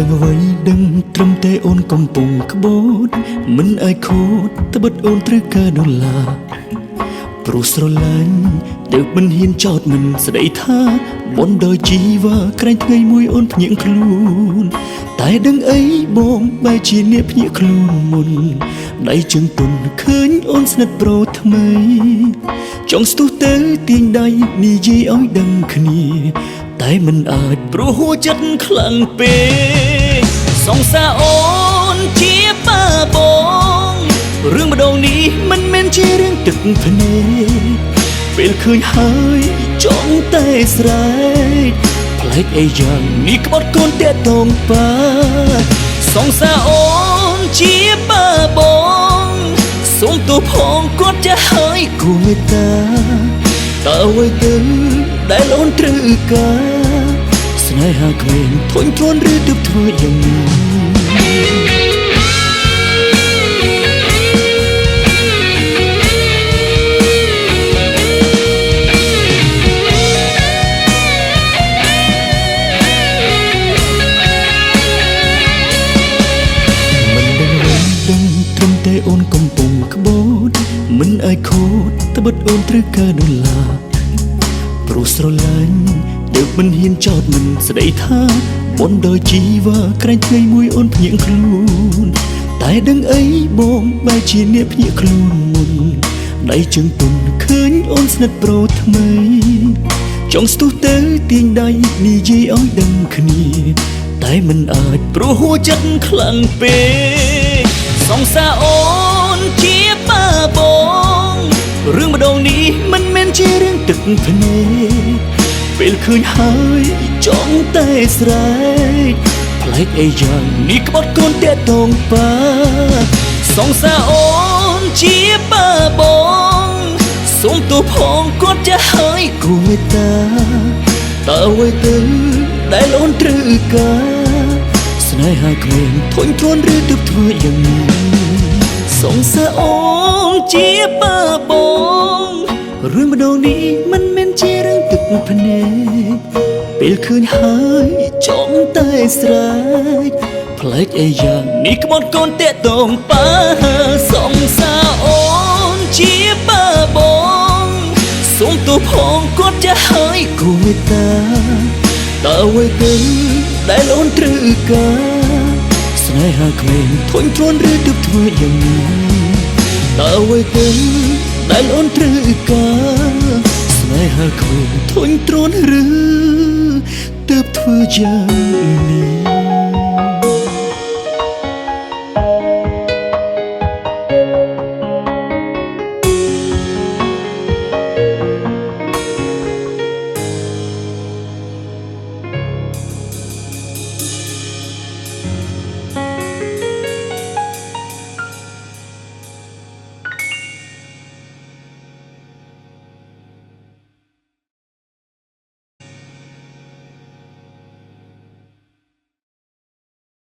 ដឹងអ្វីដឹងត្រឹមតែអូនកំពុងក្បួនមិនអាចខូចត្បិតអូនត្រូវការដុល្លារព្រោះស្រឡាញ់ទើបមិនហ៊ានចោទមិនស្ដីថាមុនដោយជីវ៉ាក្រែងថ្ងៃមួយអូនភ្ញាក់ខ្លួនតែដឹងអីបងបែរជាអ្នកភ្ញាក់ខ្លួនមុនដៃជើងទុនឃើញអូនស្និទ្ធប្រូថ្មីចង់ស្ទុះទៅទាញដៃនិយាយឲ្យដឹងគ្នាតែមិនអាចព្រោះហួចិត្តខ្លាំងពេកសង្សារអូនជាប៉ាបងរឿងម្ដងនេះមិនមែនជារឿងទឹកភ្នែកពេលឃើញហើយចង់តែស្រែកប្លែកអីយ៉ាងនេះក្បត់កូនតែតងប៉ាសង្សារអូនជាប៉ាបងសូមទោសផងគាត់ចាស់ហើយគួរមេត្តាតើអ្វីទៅដែលអូនត្រូវការស្នេហាក្មេងធុញទ្រាន់ឬទើបធ្វើយ៉ាងនេះត្រឹមតែអូនកំពុងក្បួនមិនអាចខូចត្បិតអូនត្រូវការដុល្លារព្រោះស្រឡាញ់ទើបមិនហ៊ានចោទមិនស្ដីថាមុនដោយជីវ៉ាក្រែងថ្ងៃមួយអូនភ្ញាក់ខ្លួនតែដឹងអីបងបែរជាអ្នកភ្ញាក់ខ្លួនមុនដៃជើងទុនឃើញអូនស្និទ្ធប្រូថ្មីចង់ស្ទុះទៅទាញដៃនិយាយឲ្យដឹងគ្នាតែមិនអាចព្រោះហួចិត្តខ្លាំងពេកសង្សារអូនជាប៉ាបងរឿងម្ដងនេះមិនមែនជារឿងទឹកភ្នែកពេលឃើញហើយចង់តែស្រែកប្លែកអីយ៉ាងនេះក្បត់កូនតែតងប៉ាសង្សារអូនជាប៉ាបងសូមទោសផងគាត់ចាស់ហើយគួរមេត្តាតើអ្វីទៅដែលអូនត្រូវការស្នេហាក្មេងធុញទ្រាន់ឬទើបធ្វើយ៉ាងនេះសង្សារអូនជាប៉ាបងរឿងម្ដងនេះមិនមែនជារឿងទឹកភ្នែកពេលឃើញហើយចង់តែស្រែកប្លែកអីយ៉ាងនេះក្បត់កូនតែតងប៉ាសង្សារអូនជាប៉ាបងសូមទោសផងគាត់ចាស់ហើយគួរមេត្តាតើអ្វីទៅដែលអូនត្រូវការស្នេហាក្មេងធុញទ្រាន់ឬទើបធ្វើយ៉ាងនេះតើអ្វីទៅដែលអូនត្រូវការស្នេហាក្មេងធុញទ្រាន់ឬទើបធ្វើយ៉ាង